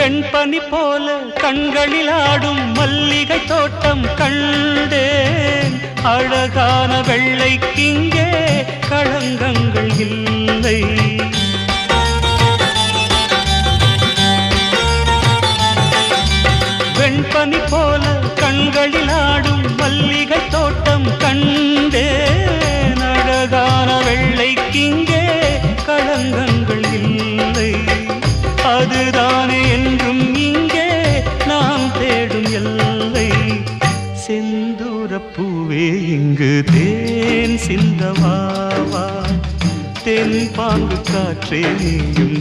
வெண்பனி போல கண்களில் ஆடும் மல்லிகை தோட்டம் கண்டேன். அழகான வெள்ளைக்கிங்கே களங்கங்கள் இல்லை. வெண்பனி போல கண்களில் ஆடும் மல்லிகை தோட்டம் கண்டேன். அழகான வெள்ளைக்கிங்கே களங்கங்கள் இல்லை. அதுதானே என்றும் இங்கே நாம் தேடும் எல்லை. செந்தூரப்பூவே இங்கு தேன் சிந்தவாவா, தென் பாங்கு காற்றே நீயும்